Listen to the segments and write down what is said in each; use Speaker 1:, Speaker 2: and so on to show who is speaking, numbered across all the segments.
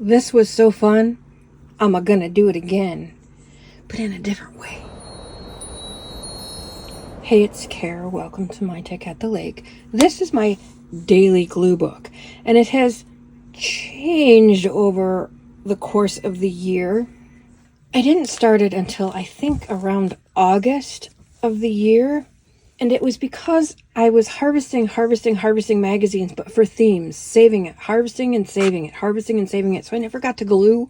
Speaker 1: This was so fun. I'm gonna do it again, but in a different way. Hey, it's Kara. Welcome to My Tech at the Lake. This is my daily glue book, and it has changed over the course of the year. I didn't start it until I think around August of the year, and it was because I was harvesting magazines, but for themes, saving it, harvesting and saving it, harvesting and saving it, so I never got to glue.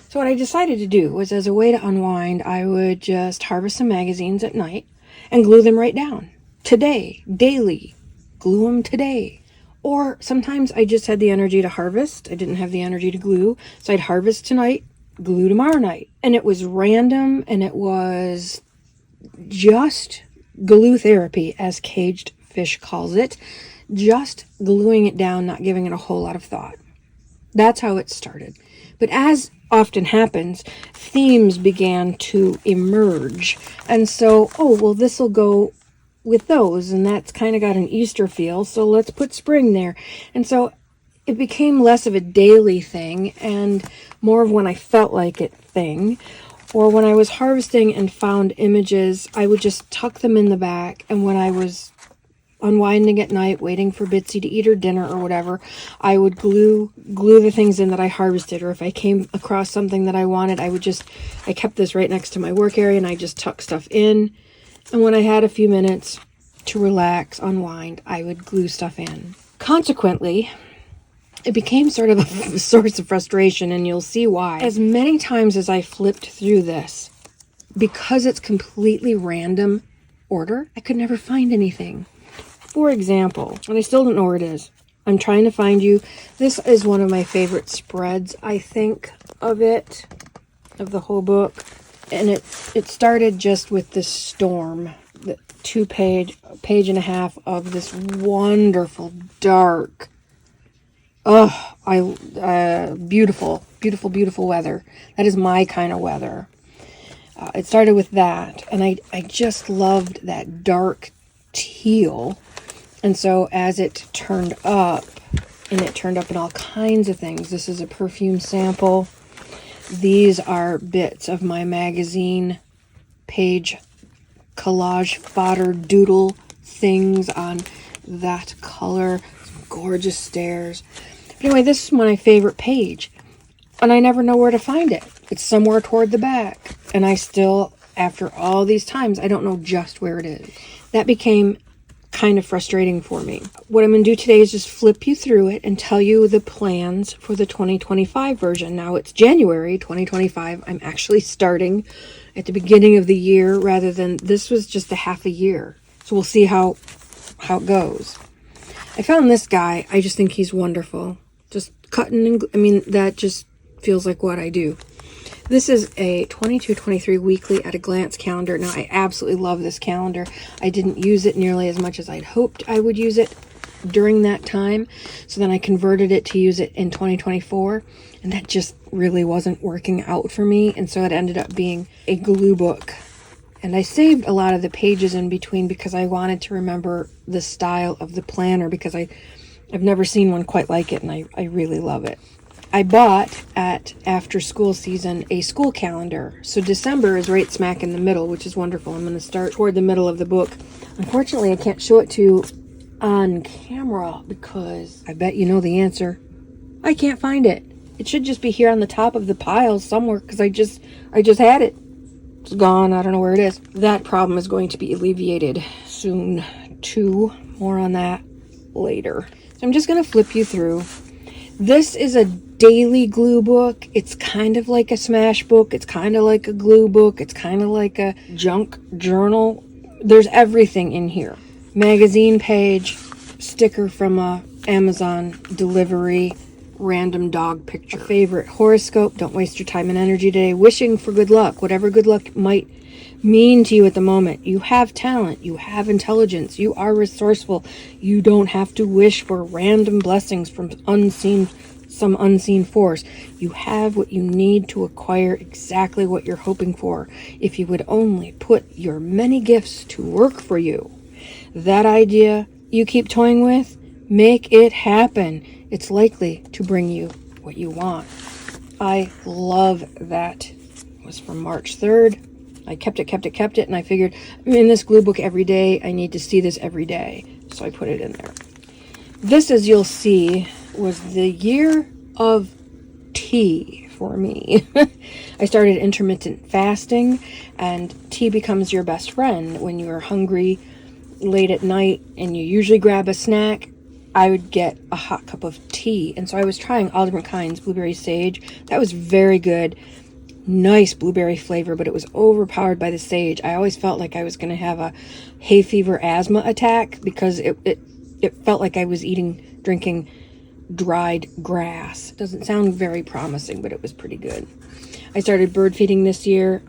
Speaker 1: So what I decided to do was, as a way to unwind, I would just harvest some magazines at night and glue them right down. Today, daily, glue them today. Or sometimes I just had the energy to harvest. I didn't have the energy to glue, so I'd harvest tonight, glue tomorrow night. And it was random, and it was just glue therapy, as Caged Fish calls it. Just gluing it down, not giving it a whole lot of thought. That's how it started. But as often happens, themes began to emerge. And so, this will go with those, and that's kind of got an Easter feel, so let's put spring there. And so it became less of a daily thing and more of when I felt like it thing. Or when I was harvesting and found images, I would just tuck them in the back, and when I was unwinding at night, waiting for Bitsy to eat her dinner or whatever, I would glue the things in that I harvested. Or if I came across something that I wanted, I kept this right next to my work area, and I just tuck stuff in. And when I had a few minutes to relax, unwind, I would glue stuff in. Consequently, it became sort of a source of frustration, and you'll see why. As many times as I flipped through this, because it's completely random order, I could never find anything. For example, and I still don't know where it is. I'm trying to find you. This is one of my favorite spreads, I think, of the whole book. And it started just with this storm, the page and a half of this wonderful, dark, beautiful, beautiful, beautiful weather. That is my kind of weather. It started with that, and I just loved that dark teal. And so as it turned up, and it turned up in all kinds of things. This is a perfume sample. These are bits of my magazine page collage fodder doodle things on that color. Some gorgeous stairs. But anyway, this is my favorite page, and I never know where to find it. It's somewhere toward the back, and I still, after all these times, I don't know just where it is. That became kind of frustrating for me. What I'm going to do today is just flip you through it and tell you the plans for the 2025 version. Now it's January 2025. I'm actually starting at the beginning of the year rather than, this was just a half a year. So we'll see how it goes. I found this guy. I just think he's wonderful. Just cutting and, that just feels like what I do. This is a 22-23 weekly at a glance calendar. Now, I absolutely love this calendar. I didn't use it nearly as much as I'd hoped I would use it during that time. So then I converted it to use it in 2024. And that just really wasn't working out for me. And so it ended up being a glue book. And I saved a lot of the pages in between because I wanted to remember the style of the planner, because I've never seen one quite like it, and I really love it. I bought at after school season a school calendar. So December is right smack in the middle, which is wonderful. I'm going to start toward the middle of the book. Unfortunately, I can't show it to you on camera because I bet you know the answer. I can't find it. It should just be here on the top of the pile somewhere because I just had it. It's gone. I don't know where it is. That problem is going to be alleviated soon too. More on that later. So I'm just going to flip you through. This is a daily glue book. It's kind of like a smash book. It's kind of like a glue book. It's kind of like a junk journal. There's everything in here. Magazine page, sticker from a Amazon delivery, random dog picture. A favorite horoscope. Don't waste your time and energy today wishing for good luck. Whatever good luck might mean to you at the moment. You have talent. You have intelligence. You are resourceful. You don't have to wish for random blessings from some unseen force. You have what you need to acquire exactly what you're hoping for, if you would only put your many gifts to work for you. That idea you keep toying with, make it happen. It's likely to bring you what you want. I love that. It was from March 3rd. I kept it, and I figured I'm in this glue book every day. I need to see this every day. So I put it in there. This, as you'll see, was the year of tea for me. I started intermittent fasting, and tea becomes your best friend when you're hungry late at night and you usually grab a snack. I would get a hot cup of tea. And so I was trying all different kinds. Blueberry sage. That was very good. Nice blueberry flavor, but it was overpowered by the sage. I always felt like I was going to have a hay fever asthma attack because it felt like I was drinking dried grass. Doesn't sound very promising, but it was pretty good. I started bird feeding this year.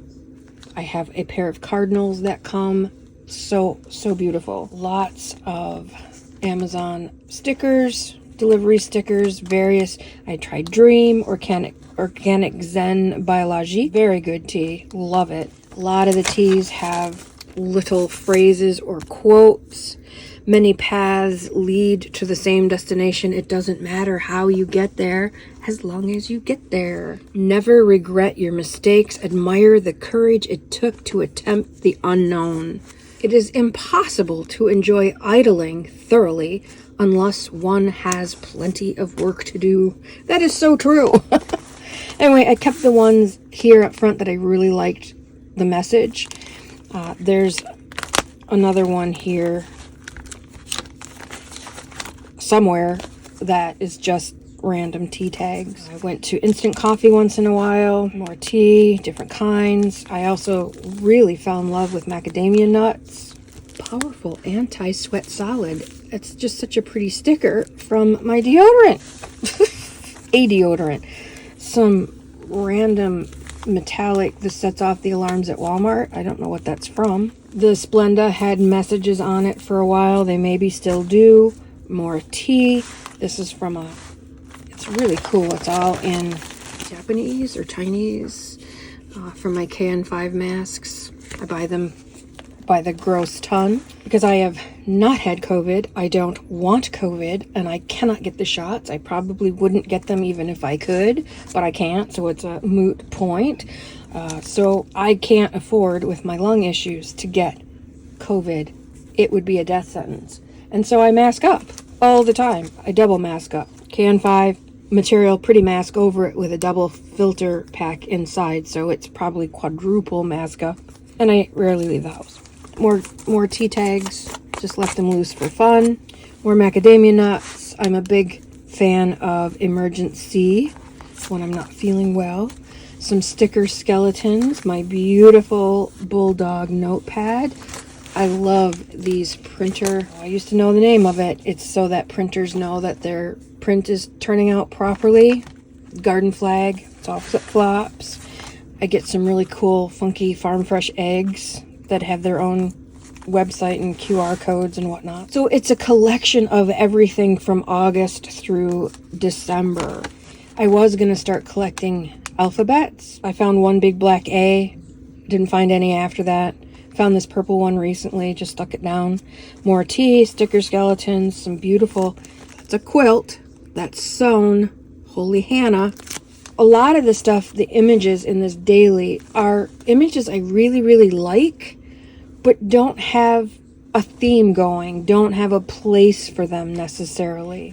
Speaker 1: I have a pair of cardinals that come. So beautiful. Lots of Amazon stickers, delivery stickers, various. I tried Dream, Organic Zen Biology. Very good tea. Love it. A lot of the teas have little phrases or quotes. Many paths lead to the same destination. It doesn't matter how you get there, as long as you get there. Never regret your mistakes. Admire the courage it took to attempt the unknown. It is impossible to enjoy idling thoroughly unless one has plenty of work to do. That is so true. Anyway, I kept the ones here up front that I really liked the message. There's another one here somewhere that is just random tea tags. I went to instant coffee once in a while, more tea, different kinds. I also really fell in love with macadamia nuts. Powerful anti-sweat solid. It's just such a pretty sticker from my deodorant. A deodorant. Some random metallic, this sets off the alarms at Walmart. I don't know what that's from. The Splenda had messages on it for a while. They maybe still do. More tea. This is from it's really cool. It's all in Japanese or Chinese from my KN5 masks. I buy them by the gross ton because I have not had COVID. I don't want COVID, and I cannot get the shots. I probably wouldn't get them even if I could, but I can't, so it's a moot point. So I can't afford, with my lung issues, to get COVID. It would be a death sentence. And so I mask up all the time. I double mask up. KN5 material, pretty mask over it with a double filter pack inside, so it's probably quadruple mask up. And I rarely leave the house. More tea tags, just left them loose for fun. More macadamia nuts. I'm a big fan of Emergency when I'm not feeling well. Some sticker skeletons, my beautiful bulldog notepad. I love these printer. I used to know the name of it. It's so that printers know that their print is turning out properly. Garden flag. It's all flip-flops. I get some really cool, funky farm fresh eggs that have their own website and QR codes and whatnot. So it's a collection of everything from August through December. I was going to start collecting alphabets. I found one big black A. Didn't find any after that. Found this purple one recently, just stuck it down. More tea, sticker skeletons, some beautiful, that's a quilt that's sewn, Holy Hannah. A lot of the stuff, the images in this daily are images I really, really like, but don't have a theme going, don't have a place for them necessarily.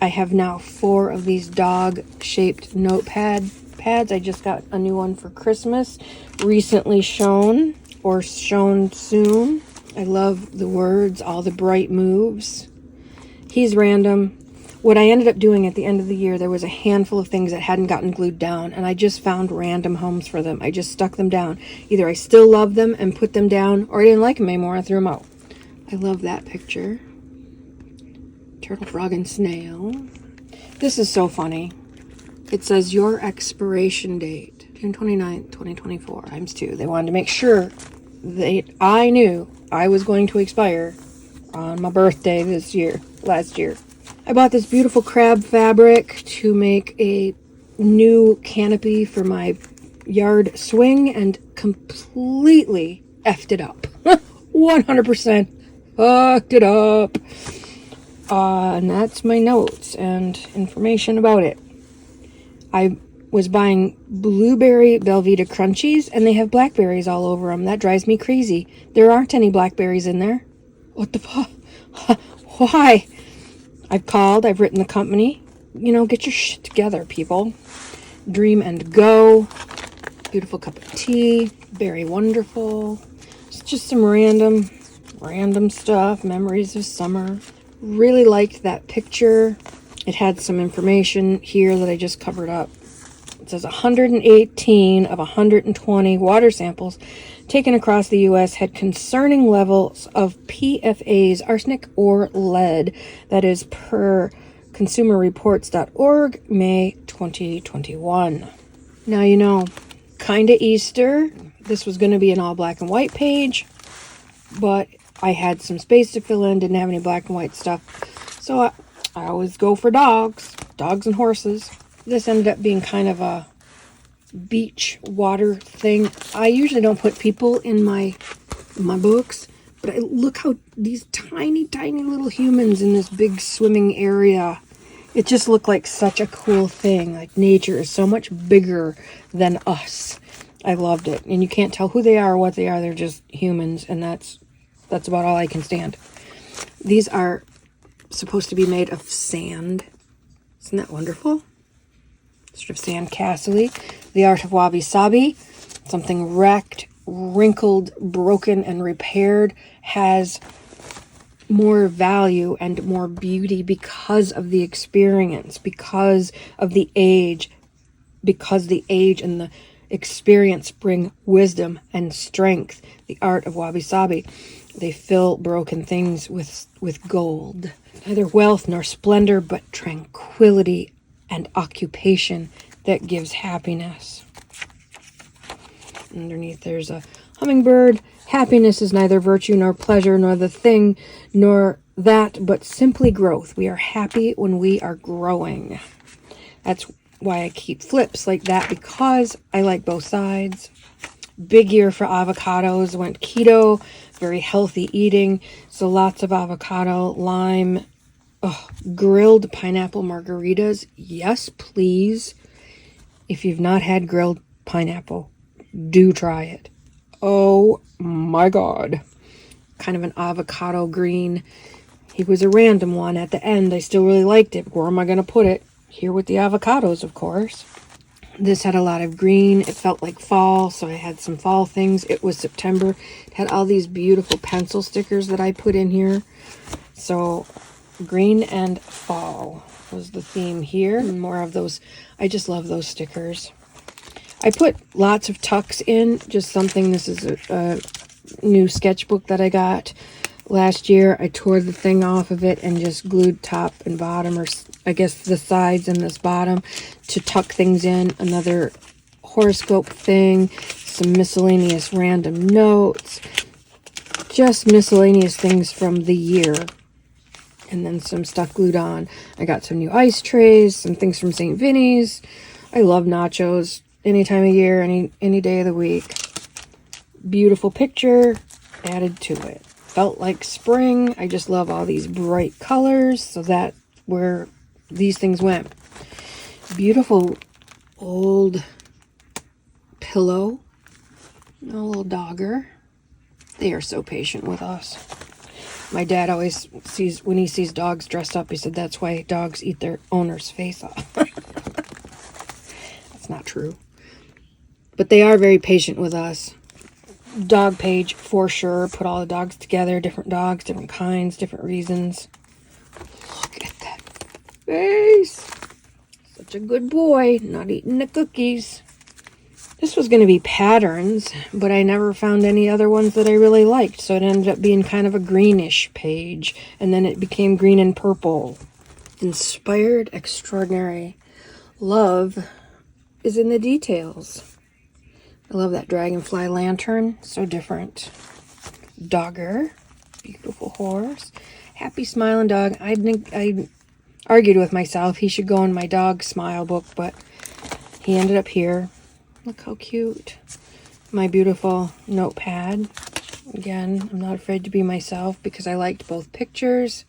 Speaker 1: I have now 4 of these dog-shaped notepad pads. I just got a new one for Christmas, recently shown. Or shown soon. I love the words, all the bright moves. He's random. What I ended up doing at the end of the year, there was a handful of things that hadn't gotten glued down, and I just found random homes for them. I just stuck them down. Either I still love them and put them down, or I didn't like them anymore and threw them out. I love that picture. Turtle, frog, and snail. This is so funny. It says your expiration date. June 29th, 2024, times 2. They wanted to make sure that I knew I was going to expire on my birthday last year. I bought this beautiful crab fabric to make a new canopy for my yard swing and completely effed it up. 100% fucked it up. And that's my notes and information about it. I was buying blueberry Velveeta crunchies, and they have blackberries all over them. That drives me crazy. There aren't any blackberries in there. What the fuck? Why? I've called. I've written the company. You know, get your shit together, people. Dream and go. Beautiful cup of tea. Very wonderful. It's just some random stuff. Memories of summer. Really liked that picture. It had some information here that I just covered up. It says 118 of 120 water samples taken across the U.S. had concerning levels of PFAS, arsenic or lead. That is per consumerreports.org, May 2021. Now, you know, kinda Easter. This was going to be an all black and white page, but I had some space to fill in, didn't have any black and white stuff. So I always go for dogs and horses. This ended up being kind of a beach water thing. I usually don't put people in my books, but look how these tiny little humans in this big swimming area. It just looked like such a cool thing. Like, nature is so much bigger than us. I loved it. And you can't tell who they are or what they are. They're just humans, and that's about all I can stand. These are supposed to be made of sand. Isn't that wonderful? Sort of sand castle-y. The art of Wabi-Sabi. Something wrecked, wrinkled, broken, and repaired has more value and more beauty because of the experience, because of the age, because the age and the experience bring wisdom and strength. The art of Wabi-Sabi. They fill broken things with gold. Neither wealth nor splendor, but tranquility and occupation that gives happiness. Underneath there's a hummingbird. Happiness is neither virtue nor pleasure nor the thing nor that, but simply growth. We are happy when we are growing. That's why I keep flips like that, because I like both sides. Big year for avocados. Went keto, very healthy eating. So lots of avocado, lime, grilled pineapple margaritas. Yes, please. If you've not had grilled pineapple, do try it. Oh my God. Kind of an avocado green. He was a random one at the end. I still really liked it. Where am I going to put it? Here with the avocados, of course. This had a lot of green. It felt like fall, so I had some fall things. It was September. It had all these beautiful pencil stickers that I put in here. So green and fall was the theme here. And more of those. I just love those stickers. I put lots of tucks in. Just something. This is a new sketchbook that I got last year. I tore the thing off of it and just glued top and bottom, or I guess the sides and this bottom, to tuck things in. Another horoscope thing, some miscellaneous random notes, just miscellaneous things from the year, and then some stuff glued on. I got some new ice trays, some things from St. Vinny's. I love nachos any time of year, any day of the week. Beautiful picture added to it. Felt like spring. I just love all these bright colors, so that's where these things went. Beautiful old pillow. A little dogger. They are so patient with us. My dad always sees, when he sees dogs dressed up, he said that's why dogs eat their owner's face off. That's not true. But they are very patient with us. Dog page for sure. Put all the dogs together. Different dogs, different kinds, different reasons. Look at that face. Such a good boy. Not eating the cookies. This was going to be patterns, but I never found any other ones that I really liked. So it ended up being kind of a greenish page. And then it became green and purple. Inspired extraordinary. Love is in the details. I love that dragonfly lantern. So different. Dogger. Beautiful horse. Happy smiling dog. I argued with myself. He should go in my dog smile book, but he ended up here. Look how cute. My beautiful notepad. Again, I'm not afraid to be myself because I liked both pictures.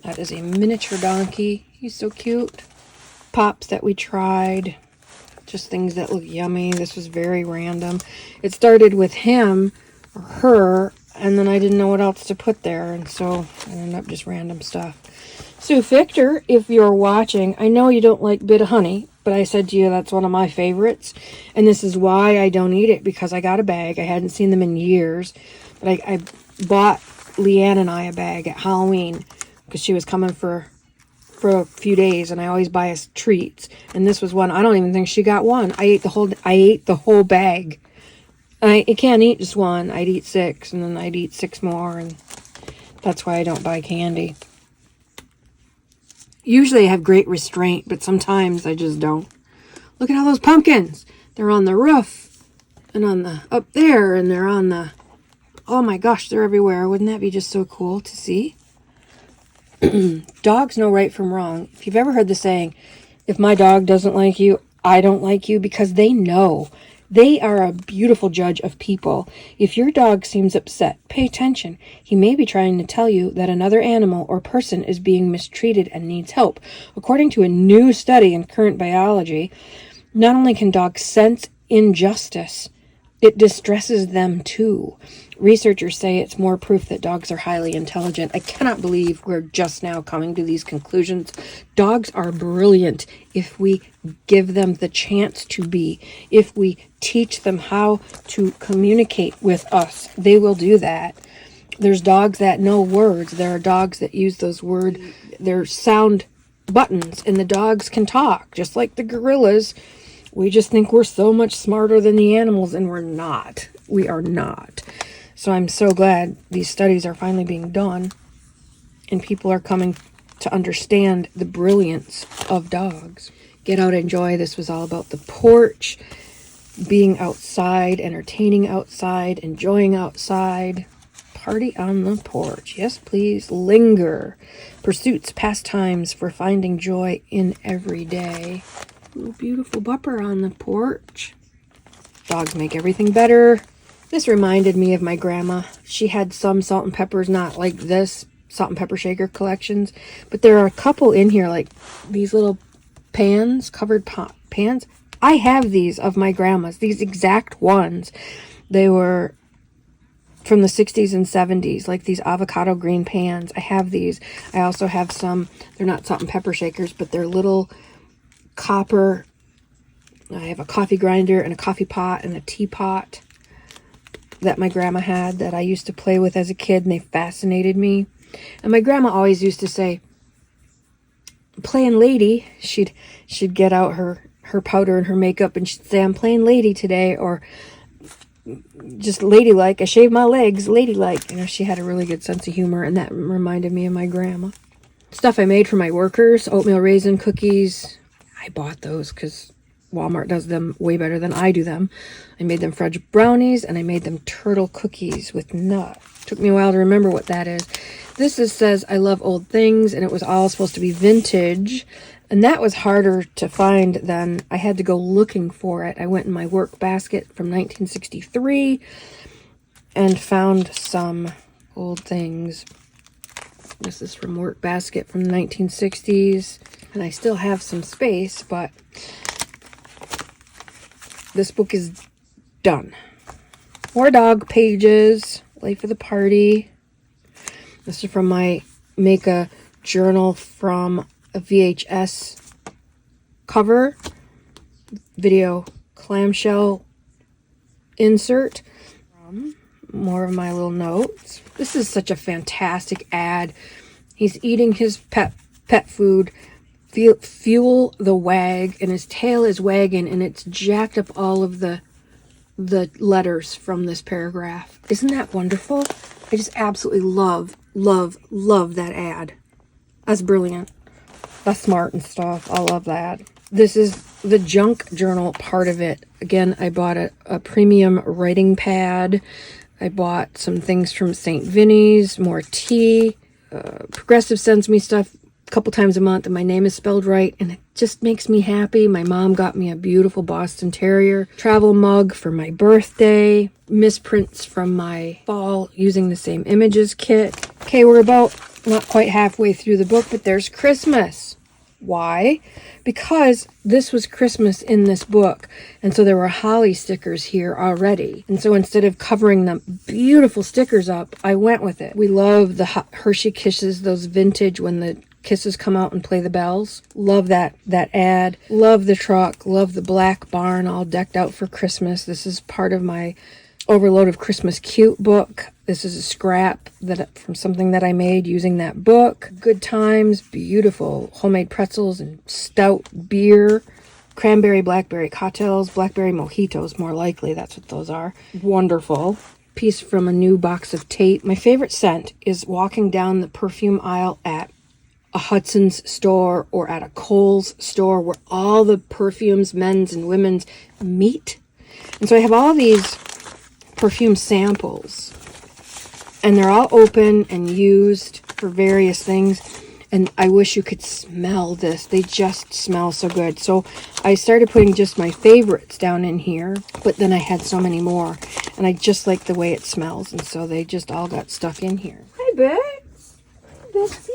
Speaker 1: That is a miniature donkey. He's so cute. pops that we tried. Just things that look yummy. This was very random. It started with him or her, and then I didn't know what else to put there, and so I ended up just random stuff. So Victor, if you're watching, I know you don't like Bit of Honey, but I said to you that's one of my favorites, and this is why I don't eat it, because I got a bag. I hadn't seen them in years, but I bought Leanne and I a bag at Halloween because she was coming for a few days, and I always buy us treats, and this was one. I don't even think she got one. I ate the whole bag. I can't eat just one. I'd eat 6, and then I'd eat 6 more, and that's why I don't buy candy. Usually I have great restraint, but sometimes I just don't. Look at all those pumpkins. They're on the roof, and on the up there, and they're on the, oh my gosh, they're everywhere. Wouldn't that be just so cool to see? Dogs know right from wrong. If you've ever heard the saying, if my dog doesn't like you, I don't like you, because they know. They are a beautiful judge of people. If your dog seems upset, pay attention. He may be trying to tell you that another animal or person is being mistreated and needs help. According to a new study in Current Biology, not only can dogs sense injustice, it distresses them too. Researchers say it's more proof that dogs are highly intelligent. I cannot believe we're just now coming to these conclusions. Dogs are brilliant if we give them the chance to be. If we teach them how to communicate with us, they will do that. There's dogs that know words. There are dogs that use those words. They're sound buttons, and the dogs can talk, just like the gorillas. We just think we're so much smarter than the animals, and we're not. We are not. So I'm so glad these studies are finally being done, and people are coming to understand the brilliance of dogs. Get out, enjoy. This was all about the porch, being outside, entertaining outside, enjoying outside. Party on the porch. Yes, please. Linger. Pursuits, pastimes for finding joy in every day. Ooh, beautiful bupper on the porch. Dogs make everything better. This reminded me of my grandma. She had some salt and peppers, not like this, salt and pepper shaker collections, but there are a couple in here, like these little pans, covered pans. I have these of my grandma's, these exact ones. They were from the 60s and 70s, like these avocado green pans. I have these. I also have some, they're not salt and pepper shakers, but they're little copper. I have a coffee grinder and a coffee pot and a teapot that my grandma had that I used to play with as a kid, and they fascinated me. And my grandma always used to say, playing lady. She'd get out her powder and her makeup, and she'd say, I'm playing lady today, or just ladylike. I shaved my legs, ladylike. You know, she had a really good sense of humor, and that reminded me of my grandma. Stuff I made for my workers, oatmeal raisin cookies. I bought those because Walmart does them way better than I do them. I made them fudge brownies, and I made them turtle cookies with nut. Took me a while to remember what that is. This says I love old things, and it was all supposed to be vintage, and that was harder to find than I had to go looking for it. I went in my work basket from 1963 and found some old things. This is from work basket from the 1960s, and I still have some space, but this book is done. More dog pages. Life of the party. This is from my make a journal from a VHS cover. Video clamshell insert. More of my little notes. This is such a fantastic ad. He's eating his pet food. Fuel the wag, and his tail is wagging, and it's jacked up all of the letters from this paragraph. Isn't that wonderful? I just absolutely love that ad. That's brilliant. That's smart and stuff. I love that. This is the junk journal part of it. Again, I bought a premium writing pad. I bought some things from St. Vinny's, more tea. Progressive sends me stuff a couple times a month, and my name is spelled right, and it just makes me happy. My mom got me a beautiful Boston Terrier travel mug for my birthday. Misprints from my fall using the same images kit. Okay, we're about not quite halfway through the book, but there's Christmas. Why? Because this was Christmas in this book, and so there were holly stickers here already. And so instead of covering the beautiful stickers up, I went with it. We love the Hershey Kisses, those vintage when the kisses come out and play the bells. Love that ad. Love the truck. Love the black barn all decked out for Christmas. This is part of my Overload of Christmas Cute book. This is a scrap from something that I made using that book. Good times, beautiful homemade pretzels and stout beer. Cranberry, blackberry cocktails, blackberry mojitos, more likely. That's what those are. Wonderful. Piece from a new box of tape. My favorite scent is walking down the perfume aisle at a Hudson's store or at a Kohl's store where all the perfumes, men's and women's, meet. And so I have all these perfume samples, and they're all open and used for various things, and I wish you could smell this. They just smell so good. So I started putting just my favorites down in here, but then I had so many more, and I just like the way it smells, and so they just all got stuck in here. Hi, Bex. Hi, Betsy.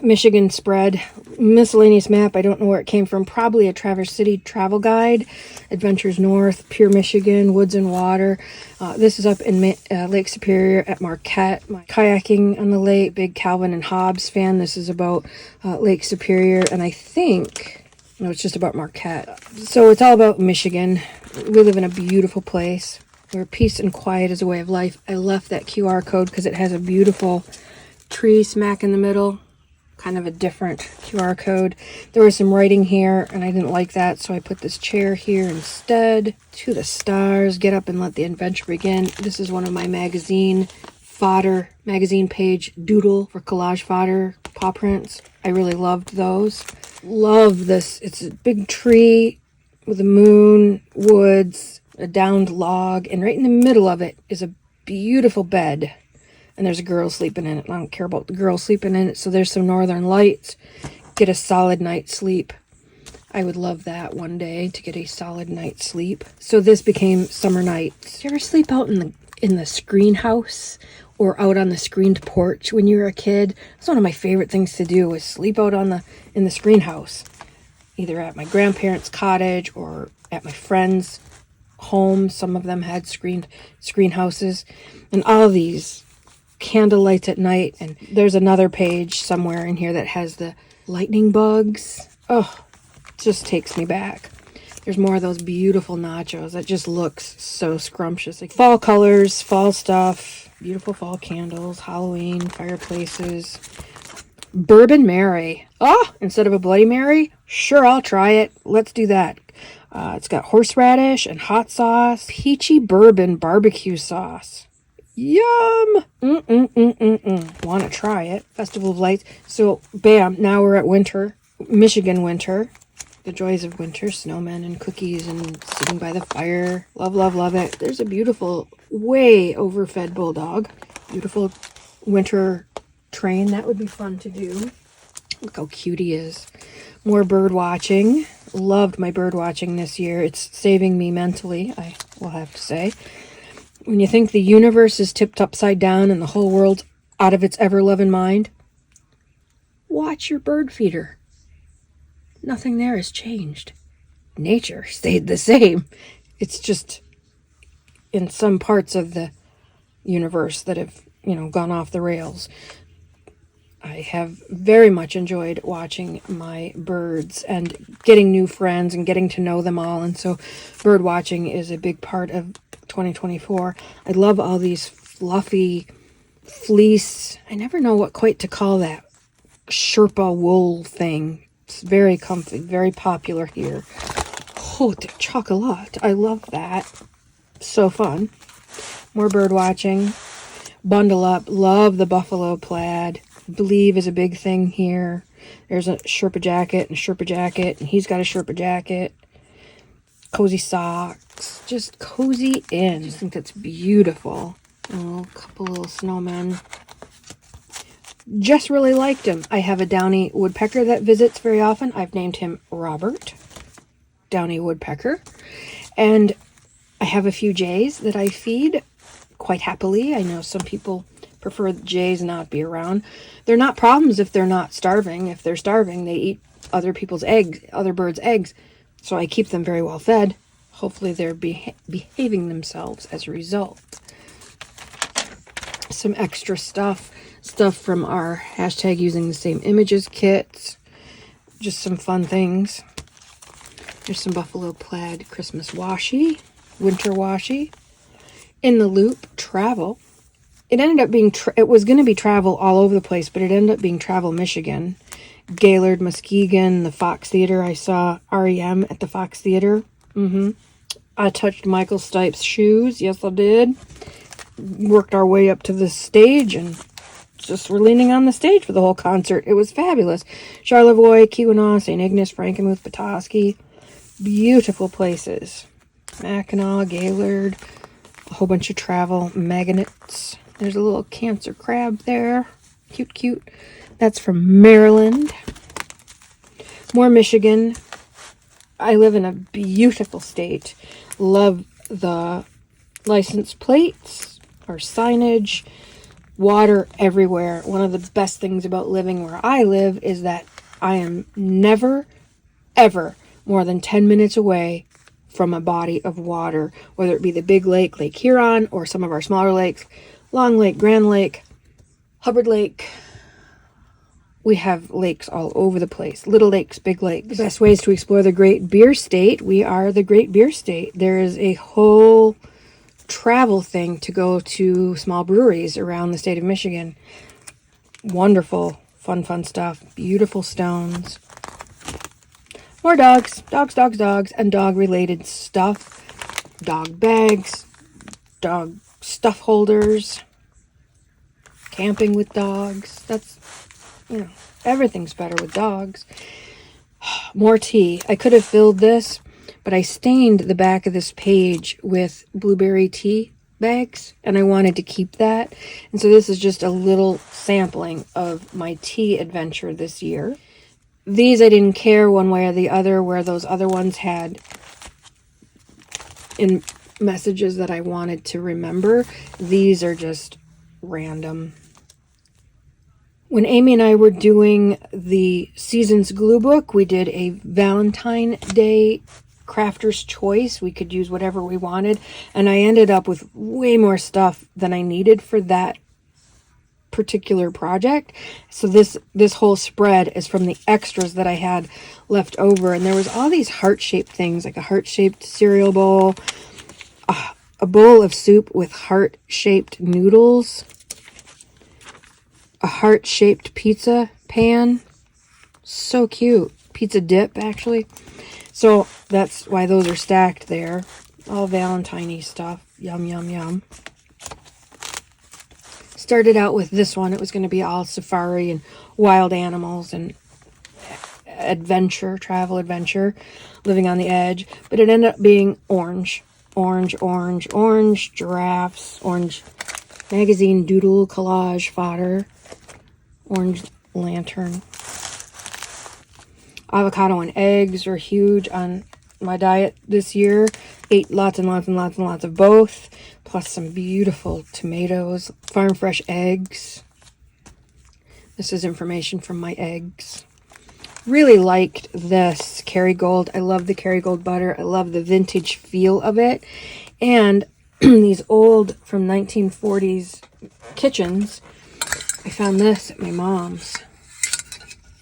Speaker 1: Michigan spread, miscellaneous map. I don't know where it came from. Probably a Traverse City travel guide. Adventures North, Pure Michigan, Woods and Water. This is up in Lake Superior at Marquette. My kayaking on the lake, big Calvin and Hobbes fan. This is about Lake Superior, and I think, no, it's just about Marquette. So it's all about Michigan. We live in a beautiful place where peace and quiet is a way of life. I left that QR code because it has a beautiful tree smack in the middle. Kind of a different QR code. There was some writing here, and I didn't like that, so I put this chair here instead. To the stars, get up and let the adventure begin. This is one of my magazine page doodle for collage fodder paw prints. I really loved those. Love this. It's a big tree with a moon, woods, a downed log, and right in the middle of it is a beautiful bed. And there's a girl sleeping in it. I don't care about the girl sleeping in it. So there's some northern lights. Get a solid night's sleep. I would love that one day, to get a solid night's sleep. So this became summer nights. Did you ever sleep out in the screen house or out on the screened porch when you were a kid? It's one of my favorite things to do, was sleep out in the screen house, either at my grandparents' cottage or at my friends' home. Some of them had screen houses, and all of these candle lights at night. And there's another page somewhere in here that has the lightning bugs. Oh, just takes me back. There's more of those beautiful nachos that just looks so scrumptious. Like fall colors, fall stuff, beautiful fall candles, Halloween, fireplaces. Bourbon Mary. Oh, instead of a Bloody Mary? Sure, I'll try it. Let's do that. It's got horseradish and hot sauce, peachy bourbon barbecue sauce. Yum! Want to try it. Festival of Lights. So, bam, now we're at winter. Michigan winter. The joys of winter. Snowmen and cookies and sitting by the fire. Love, love, love it. There's a beautiful, way overfed bulldog. Beautiful winter train. That would be fun to do. Look how cute he is. More bird watching. Loved my bird watching this year. It's saving me mentally, I will have to say. When you think the universe is tipped upside down and the whole world's out of its ever-loving mind, watch your bird feeder. Nothing there has changed. Nature stayed the same. It's just in some parts of the universe that have, gone off the rails. I have very much enjoyed watching my birds and getting new friends and getting to know them all. And so bird watching is a big part of 2024. I love all these fluffy fleece. I never know what quite to call that. Sherpa wool thing. It's very comfy, very popular here. Oh, chocolate. I love that. So fun. More bird watching. Bundle up. Love the buffalo plaid. Believe is a big thing here. There's a Sherpa jacket and a Sherpa jacket, and he's got a Sherpa jacket. Cozy socks. Just cozy in. I just think that's beautiful. Oh, a couple little snowmen. Just really liked him. I have a downy woodpecker that visits very often. I've named him Robert. Downy woodpecker. And I have a few jays that I feed quite happily. I know some people prefer jays not be around. They're not problems if they're not starving. If they're starving, they eat other people's eggs, other birds' eggs. So I keep them very well fed. Hopefully they're behaving themselves as a result. Some extra stuff from our hashtag using the same images kits. Just some fun things. There's some buffalo plaid Christmas washi, winter washi. In the Loop travel. It ended up being, it was going to be travel all over the place, but it ended up being Travel Michigan. Gaylord, Muskegon, the Fox Theater. I saw REM at the Fox Theater. I touched Michael Stipe's shoes. Yes, I did. Worked our way up to the stage and just were leaning on the stage for the whole concert. It was fabulous. Charlevoix, Keweenaw, St. Ignace, Frankenmuth, Petoskey. Beautiful places. Mackinac, Gaylord. A whole bunch of travel magnets. There's a little cancer crab there. Cute, cute. That's from Maryland. More Michigan. I live in a beautiful state. Love the license plates or signage. Water everywhere. One of the best things about living where I live is that I am never, ever more than 10 minutes away from a body of water, whether it be the big lake, Lake Huron, or some of our smaller lakes, Long Lake, Grand Lake, Hubbard Lake. We have lakes all over the place. Little lakes, big lakes. The best ways to explore the Great Beer State. We are the Great Beer State. There is a whole travel thing to go to small breweries around the state of Michigan. Wonderful, fun stuff. Beautiful stones. More dogs, and dog-related stuff. Dog bags, dog stuff holders, camping with dogs. That's, everything's better with dogs. More tea. I could have filled this, but I stained the back of this page with blueberry tea bags, and I wanted to keep that. And so this is just a little sampling of my tea adventure this year. These I didn't care one way or the other, where those other ones had in messages that I wanted to remember. These are just random. When Amy and I were doing the Seasons glue book, we did a Valentine Day crafter's choice. We could use whatever we wanted, and I ended up with way more stuff than I needed for that particular project. So this whole spread is from the extras that I had left over, and there was all these heart-shaped things, like a heart-shaped cereal bowl, a bowl of soup with heart-shaped noodles, a heart-shaped pizza pan, so cute, pizza dip actually. So that's why those are stacked there. All Valentine-y stuff. Yum, yum, yum. Started out with this one. It was going to be all safari and wild animals and adventure, travel adventure, living on the edge. But it ended up being orange, giraffes, orange magazine doodle collage fodder, orange lantern. Avocado and eggs are huge on my diet this year. Ate lots and lots of both, plus some beautiful tomatoes, farm fresh eggs. This is information from my eggs. Really liked this Kerrygold. I love the Kerrygold butter. I love the vintage feel of it. And these old from 1940s kitchens. I found this at my mom's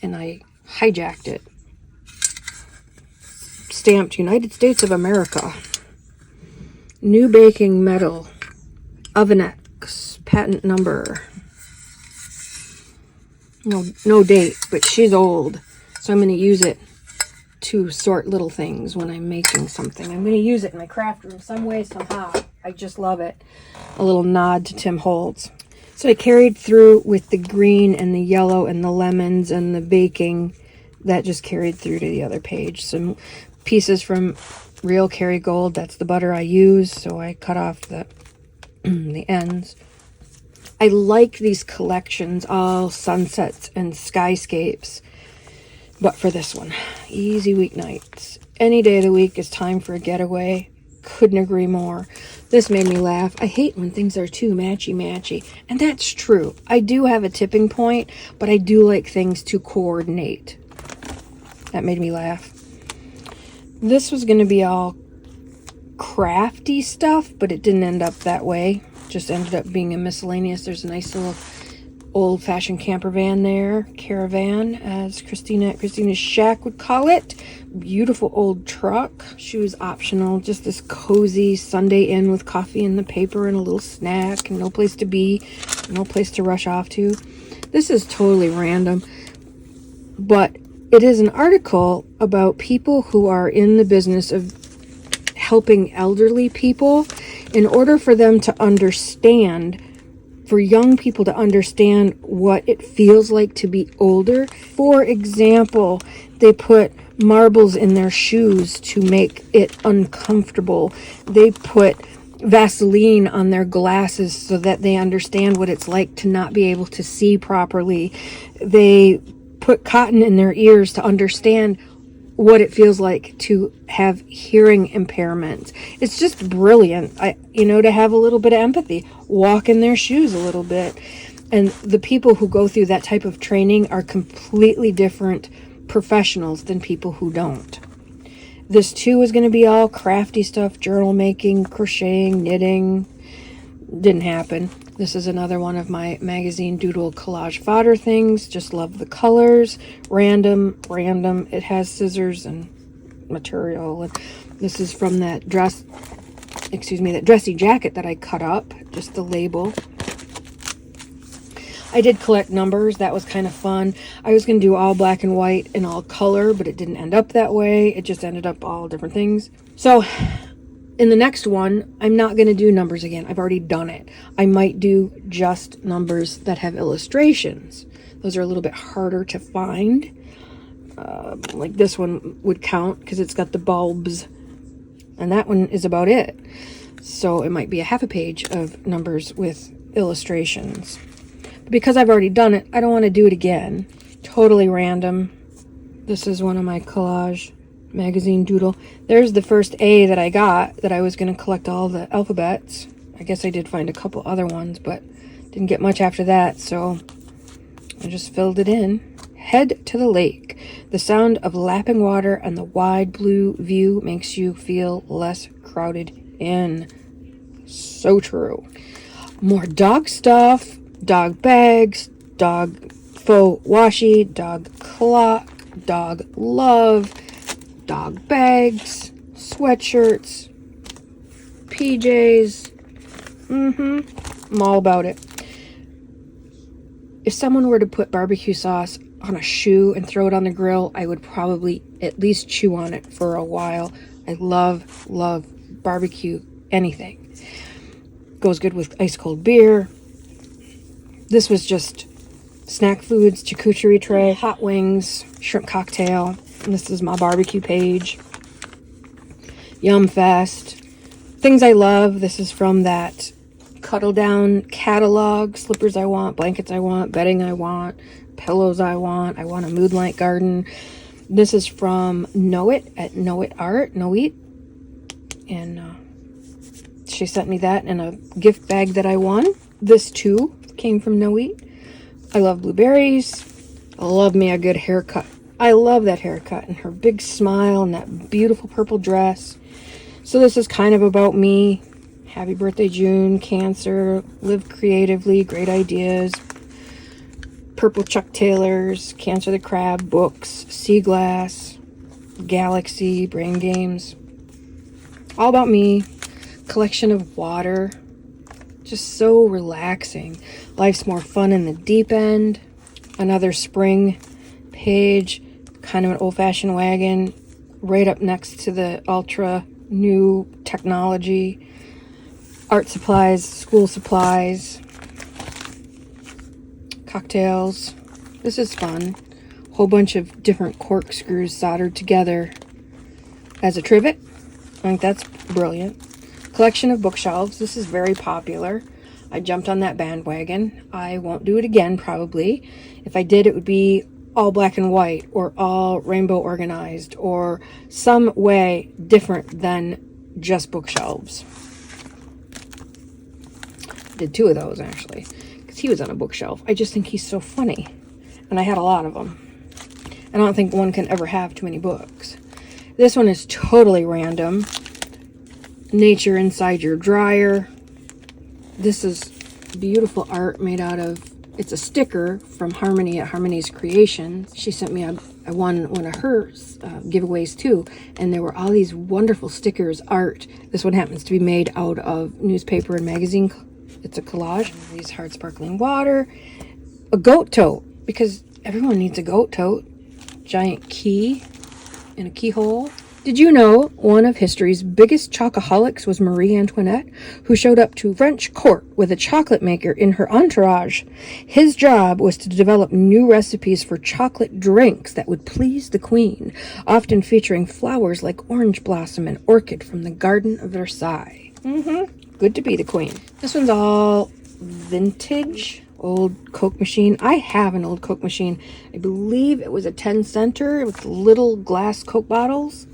Speaker 1: and I hijacked it. Stamped United States of America. New baking metal. OvenX patent number. No date, but she's old. So I'm going to use it to sort little things when I'm making something. I'm going to use it in my craft room some way, somehow. I just love it. A little nod to Tim Holtz. So I carried through with the green and the yellow and the lemons and the baking. That just carried through to the other page. Some pieces from real Kerrygold. That's the butter I use, so I cut off the ends. I like these collections, all sunsets and skyscapes. But for this one, easy weeknights. Any day of the week is time for a getaway. Couldn't agree more. This made me laugh. I hate when things are too matchy-matchy. And that's true. I do have a tipping point, but I do like things to coordinate. That made me laugh. This was going to be all crafty stuff, but it didn't end up that way. Just ended up being a miscellaneous. There's a nice little old-fashioned camper van there. Caravan, as Christina at Christina's Shack would call it. Beautiful old truck. She was optional. Just this cozy Sunday inn with coffee in the paper and a little snack and no place to be, no place to rush off to. This is totally random, but it is an article about people who are in the business of helping elderly people in order for them to understand, for young people to understand what it feels like to be older. For example, they put marbles in their shoes to make it uncomfortable. They put Vaseline on their glasses so that they understand what it's like to not be able to see properly. They put cotton in their ears to understand what it feels like to have hearing impairment. It's just brilliant. To have a little bit of empathy, walk in their shoes a little bit. And the people who go through that type of training are completely different professionals than people who don't. This too is going to be all crafty stuff, journal making, crocheting, knitting. Didn't happen. This is another one of my magazine doodle collage fodder things. Just love the colors. Random. It has scissors and material. And this is from that dressy jacket that I cut up. Just the label. I did collect numbers. That was kind of fun. I was going to do all black and white and all color, but it didn't end up that way. It just ended up all different things. So in the next one, I'm not going to do numbers again. I've already done it. I might do just numbers that have illustrations. Those are a little bit harder to find. Like this one would count because it's got the bulbs. And that one is about it. So it might be a half a page of numbers with illustrations. But because I've already done it, I don't want to do it again. Totally random. This is one of my collage magazine doodle. There's the first A that I got, that I was going to collect all the alphabets. I guess I did find a couple other ones, but didn't get much after that, so I just filled it in. Head to the lake. The sound of lapping water and the wide blue view makes you feel less crowded in. So true. More dog stuff. Dog bags. Dog faux washi. Dog clock. Dog love. Dog bags. Sweatshirts. PJs. I'm all about it. If someone were to put barbecue sauce on a shoe and throw it on the grill, I would probably at least chew on it for a while. I love barbecue anything. Goes good with ice cold beer. This was just snack foods, charcuterie tray, hot wings, shrimp cocktail. And this is my barbecue page. Yum Fest. Things I love. This is from that Cuddle Down catalog. Slippers I want, blankets I want, bedding I want, pillows I want a moonlight garden. This is from Know It at Know It Art, Know It. And she sent me that in a gift bag that I won. This too came from Know It. I love blueberries. I love me a good haircut. I love that haircut and her big smile and that beautiful purple dress. So this is kind of about me. Happy birthday, June, Cancer, live creatively, great ideas, purple Chuck Taylors, Cancer the Crab, books, sea glass, galaxy, brain games. All about me. Collection of water. Just so relaxing. Life's more fun in the deep end. Another spring page. Kind of an old-fashioned wagon. Right up next to the ultra new technology. Art supplies, school supplies, cocktails. This is fun. Whole bunch of different corkscrews soldered together as a trivet. I think that's brilliant. Collection of bookshelves. This is very popular. I jumped on that bandwagon. I won't do it again, probably. If I did, it would be all black and white or all rainbow organized or some way different than just bookshelves. Did two of those actually because he was on a bookshelf. I just think he's so funny, and I had a lot of them. I don't think one can ever have too many books. This one is totally random. Nature inside your dryer. This is beautiful art made out of, it's a sticker from Harmony at Harmony's Creations. She sent me, I won one of her giveaways too, and there were all these wonderful stickers, art. This one happens to be made out of newspaper and magazine. It's a collage. These hard sparkling water. A goat tote, because everyone needs a goat tote. Giant key and a keyhole. Did you know one of history's biggest chocoholics was Marie Antoinette, who showed up to French court with a chocolate maker in her entourage? His job was to develop new recipes for chocolate drinks that would please the queen, often featuring flowers like orange blossom and orchid from the Garden of Versailles. Good to be the queen. This one's all vintage. Old Coke machine. I have an old Coke machine. I believe it was a 10-center with little glass Coke bottles.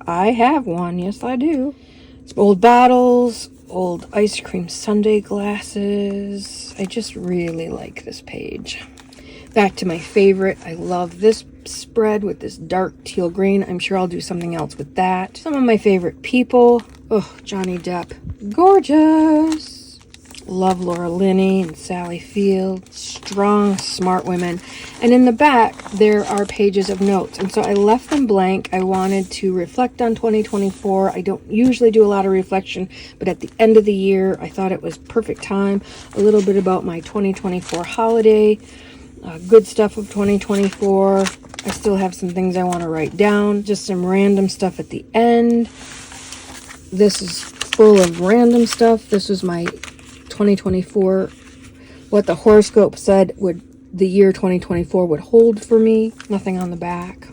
Speaker 1: I have one. Yes, I do. It's old bottles, old ice cream sundae glasses. I just really like this page. Back to my favorite. I love this spread with this dark teal green. I'm sure I'll do something else with that. Some of my favorite people. Oh, Johnny Depp. Gorgeous. Love Laura Linney and Sally Field. Strong, smart women. And in the back, there are pages of notes. And so I left them blank. I wanted to reflect on 2024. I don't usually do a lot of reflection, but at the end of the year, I thought it was perfect time. A little bit about my 2024 holiday. Good stuff of 2024. I still have some things I want to write down. Just some random stuff at the end. This is full of random stuff. This was my 2024, what the horoscope said would the year 2024 would hold for me. Nothing on the back.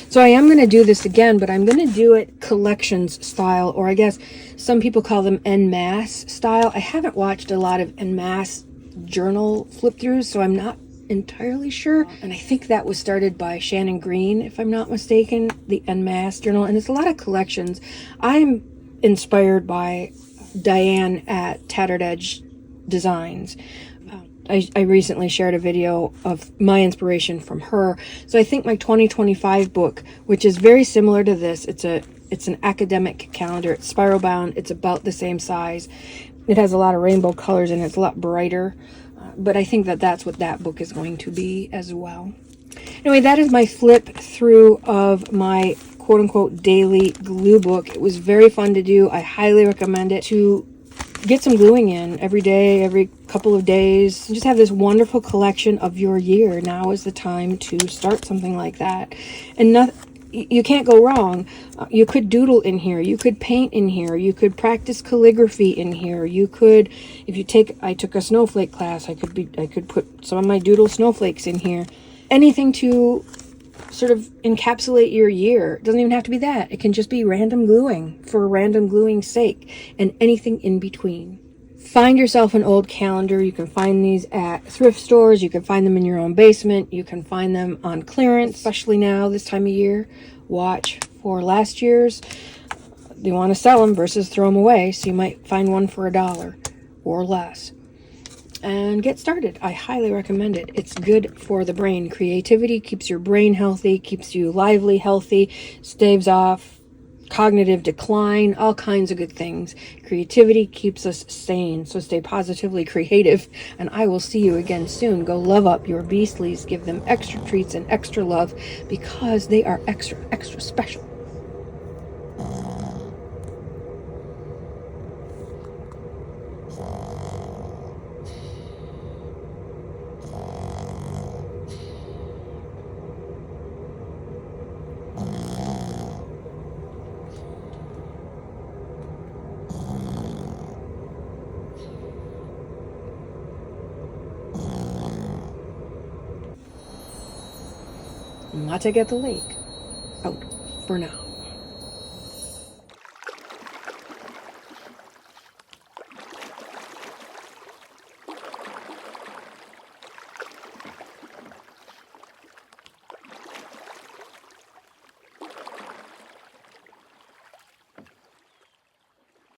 Speaker 1: So I am going to do this again, but I'm going to do it collections style, or I guess some people call them en masse style. I haven't watched a lot of en masse journal flip throughs, so I'm not entirely sure. And I think that was started by Shannon Green, if I'm not mistaken, the en masse journal. And it's a lot of collections. I'm inspired by Diane at Tattered Edge Designs. I recently shared a video of my inspiration from her. So I think my 2025 book, which is very similar to this, it's an academic calendar. It's spiral bound. It's about the same size. It has a lot of rainbow colors and it's a lot brighter. But I think that that's what that book is going to be as well. Anyway, that is my flip through of my quote-unquote daily glue book. It was very fun to do. I highly recommend it to get some gluing in every day, every couple of days. Just have this wonderful collection of your year. Now is the time to start something like that. And you can't go wrong. You could doodle in here. You could paint in here. You could practice calligraphy in here. You could, I took a snowflake class. I could put some of my doodle snowflakes in here. Anything to sort of encapsulate your year. It doesn't even have to be that. It can just be random gluing for random gluing's sake, and anything in between. Find yourself an old calendar. You can find these at thrift stores. You can find them in your own basement. You can find them on clearance, especially now this time of year. Watch for last year's. You want to sell them versus throw them away, so you might find one for $1 or less. And get started. I highly recommend it. It's good for the brain. Creativity keeps your brain healthy, keeps you lively, healthy, staves off cognitive decline, all kinds of good things. Creativity keeps us sane, so stay positively creative, and I will see you again soon. Go love up your beastlies, give them extra treats and extra love, because they are extra, extra special. Mate at the lake. Out for now.